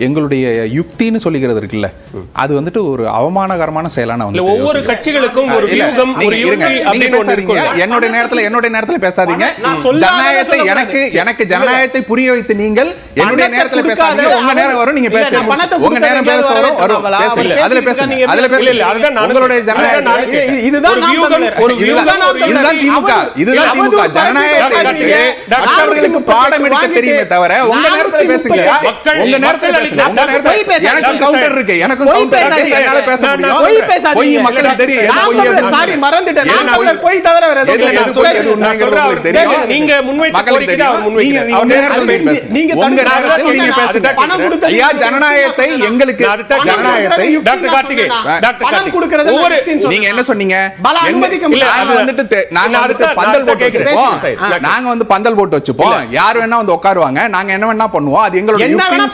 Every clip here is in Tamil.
எங்களுடைய யுக்தின்னு சொல்லிக்கிறது இருக்குல்ல, அது வந்துட்டு ஒரு அவமானகரமான செயலான வந்து ஒவ்வொரு கட்சிகளுக்கும் ஒரு வியூகம், ஒரு யுக்தி அப்படின்னு ஒன்று இருக்கு. என்னோட நேரத்துல பேசாதீங்க. ஜனநாயகத்தை எனக்கு ஜனநாயகத்தை புரிய வைத்து நீங்கள் என்னுடைய நேரத்துல பேசாதீங்க. உங்க நேரம் வரும், நீங்க பேசுங்க. உங்க நேரம் பேச வரும், பேசுங்க. அதுல பேசுங்க. இல்ல அதுதான் உங்களுடைய ஜனநாயகம். இதுதான் வியூகம், ஒரு வியூகம், இதுதான் திமுக. இதுதான் திமுக. ஜனநாயகத்தை மற்றவர்களுக்கு பாடம் எடுக்க தெரியுமே தவிர உங்க நேரத்துல பேசுங்க. உங்க நேரத்துல பேசுங்க. உங்க நேரத்துல எனக்கும் கவுண்டர் இருக்கு. என்னால பேச முடியும். பொய் மக்களுக்கு தெரியும். சாரி மறந்துட்டேன். நான் பொய் தவிர வேற எதுவும் தெரியும். நீங்க முன்வைத்த கோரிக்கையை அவர் முன்வைக்கிறார். உங்க நேரத்துல பேசுங்க. உங்க நேரத்துல நீங்க பேசுங்க. பணம் கொடுத்து ஐயா ஜனநாயகத்தை எங்களுக்கு ஜனநாயகத்தை டாக்டர் கார்த்திகே பணம் கொடுக்கிறது ஒவ்வொரு நீங்க என்ன சொன்னீங்க? நாங்க வந்துட்டு பந்தல் போட்டு வச்சுப்போம். நாங்க வந்து பந்தல் போட்டு வச்சுப்போம். யார் வேணா வந்து உட்காருவாங்க. நாங்க என்ன வேணா பண்ணுவோம். அது எங்களோட யுக்தின்னு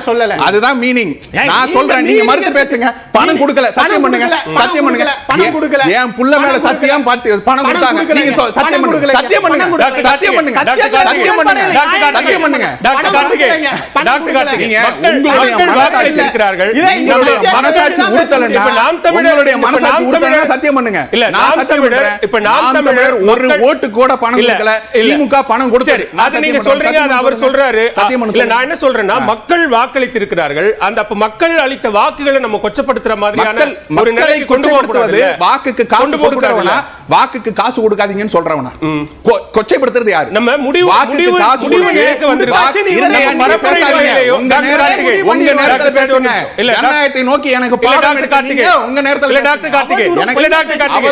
சொல்லல. அதுதான் மீனிங். நான் சொல்றேன், நீங்க மறுத்து பேசுங்க. பணம் கொடுக்கல, சத்தியம் பண்ணுங்க. சத்தியம் பண்ணுங்க. பணம் கொடுக்கல. ஏன் புள்ள மேல சத்தியம் பார்த்து பணம் கொடுத்தாங்க. நீங்க சத்தியம் பண்ணுங்க. சத்தியம் பண்ணுங்க. சத்தியம் பண்ணுங்க. சத்தியம் பண்ணுங்க. சத்தியம் பண்ணுங்க. டாக்டர் கார்த்திகே, டாக்டர் கார்த்திகே, உங்களுடைய வாக்களித்திருக்கிறார்கள். உங்களுடைய மனசாட்சி உறுத்தலன்னா, உங்களுடைய மனசாட்சி உறுத்தலன்னா சத்தியம் பண்ணுங்க. இல்ல நாம் தமிழர், இப்ப நாம் தமிழர் ஒரு ஓட்டு கூட பணம் கொடுக்கல. திமுக பணம் கொடுத்தாரு. அது நீங்க சொல்றீங்க, அது அவர் சொல்றாரு. இல்ல நான் என்ன சொல்றேன்னா, மக்கள் வாக்களித்திருக்கிறார்கள். அந்த அப்ப மக்கள் அளித்த வாக்குகளை நம்ம கொச்சப்படுத்துற மாதிரியான ஒரு நிலையை கொண்டு போறது. வாக்குக்கு காசு கொடுக்கறவனா, வாக்குக்கு காசு கொடுக்காதீங்கன்னு சொல்றவனா கொச்சைப்படுத்துறது யாரு? நம்ம முடிவு நேருக்கு வந்திருக்காச்சு. உங்க நேரத்துல பேசுங்க. இல்ல ஜனநாயகத்தை நோக்கி எனக்கு பாடம் எடுக்காதீங்க. உங்க நேரத்துல இல்ல டாக்டர் கார்த்திகே, எனக்கு டாக்டர் கார்த்திகே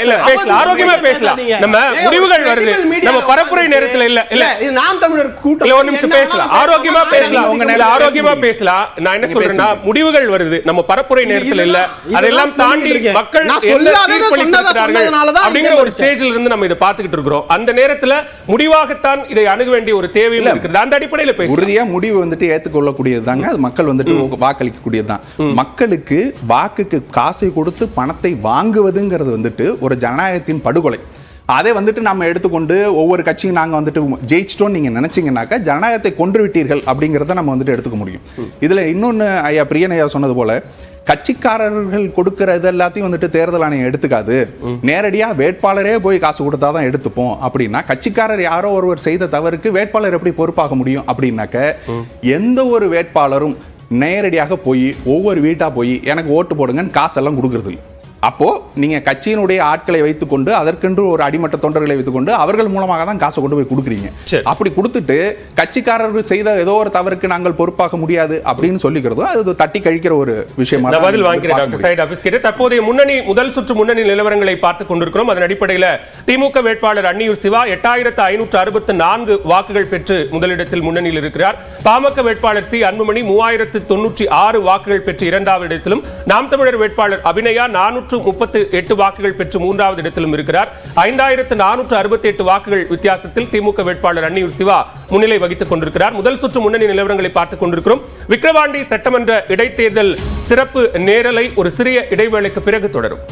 இல்ல பேசலாம், ஆரோக்கியமா பேசலாம். நம்ம முடிவுகள் வருது, நம்ம பரப்புரை நேரத்துல இல்ல இல்ல நாம் தமிழர் கூட்டம் ஒரு நிமிஷம் பேசலாம், ஆரோக்கியமா பேசலாம். உங்க நேரத்துல ஆரோக்கியமா பேசலாம். நான் என்ன சொல்றேன்னா, முடிவுகள் வருது, நம்ம பரப்புரை நேரத்துல இல்ல. அதெல்லாம் தாண்டி மக்கள் தீர்ப்பளித்திருக்கிறார்கள் அப்படிங்கிற ஒரு ஸ்டேஜ்ல இருந்து நம்ம இதை பார்த்துக்கிட்டு இருக்கிறோம். அந்த நேரத்துல முடிவாகத்தான் இதை அணுக வேண்டிய ஒரு தேவையும் இருக்குது. அந்த அடிப்படையில பேச உறுதியா முடிவு வந்துட்டு ஏற்றுக்கொள்ளக்கூடியதுதாங்க. அது மக்கள் வந்துட்டு வாக்களிக்கக்கூடியதுதான். மக்களுக்கு வாக்குக்கு காசை கொடுத்து பணத்தை வாங்குவதுங்கிறது வந்துட்டு ஒரு ஜனநாயகத்தின் படுகொலை. அதை வந்துட்டு நம்ம எடுத்துக்கொண்டு ஒவ்வொரு கட்சியும் நாங்க வந்துட்டு ஜெயிச்சிட்டோம் நீங்க நினைச்சீங்கன்னாக்கா ஜனநாயகத்தை கொன்று விட்டீர்கள் அப்படிங்கறத நம்ம வந்துட்டு எடுத்துக்க முடியும். இதுல இன்னொன்னு ஐயா பிரியன் ஐயா சொன்னது போல, கட்சிக்காரர்கள் கொடுக்கறது எல்லாத்தையும் வந்துட்டு தேர்தல் ஆணையம் எடுத்துக்காது. நேரடியா வேட்பாளரே போய் காசு கொடுத்தாதான் எடுத்துப்போம் அப்படின்னா, கட்சிக்காரர் யாரோ ஒருவர் செய்த தவறுக்கு வேட்பாளர் எப்படி பொறுப்பாக முடியும் அப்படின்னாக்க, எந்த ஒரு வேட்பாளரும் நேரடியாக போய் ஒவ்வொரு வீட்டா போய் எனக்கு ஓட்டு போடுங்கன்னு காசெல்லாம் கொடுக்கறது இல்லை. அப்போ நீங்க கட்சியினுடைய ஆட்களை வைத்துக்கொண்டு, அதற்கென்று ஒரு அடிமட்ட தொண்டர்களை வைத்துக்கொண்டு அவர்கள் மூலமாக தான் காசை கொண்டு போய் கொடுக்குறீங்க. அப்படி கொடுத்துட்டு கட்சிக்காரர்கள் செய்த ஏதோ ஒரு தவறுக்கு நாங்கள் பொறுப்பாக முடியாது அப்படின்னு சொல்லிக்கிறதோ அது தட்டி கழிக்கிற ஒரு விஷயமா. பதில் வாங்கிறேன் டாக்டர் சையத் ஹபீஸ் கிட்ட. தற்போதைய முதல் சுற்று முன்னணி நிலவரங்களை பார்த்துக் கொண்டிருக்கிறோம். அதன் அடிப்படையில் திமுக வேட்பாளர் அன்னியூர் சிவா 8564 வாக்குகள் பெற்று முதலிடத்தில் முன்னணியில் இருக்கிறார். பாமக வேட்பாளர் சி அன்புமணி 3096 வாக்குகள் பெற்று இரண்டாவது இடத்திலும், நாம் தமிழர் வேட்பாளர் அபிநயா 438 வாக்குகள் பெற்று மூன்றாவது இடத்திலும் இருக்கிறார். 5468 வாக்குகள் வித்தியாசத்தில் திமுக வேட்பாளர் அன்னியூர் சிவா முன்னிலை வகித்துக் கொண்டிருக்கிறார். முதல் சுற்று முன்னணி நிலவரங்களை பார்த்துக் கொண்டிருக்கிறோம். விக்கிரவாண்டி சட்டமன்ற இடைத்தேர்தல் சிறப்பு நேரலை ஒரு சிறிய இடைவேளைக்கு பிறகு தொடரும்.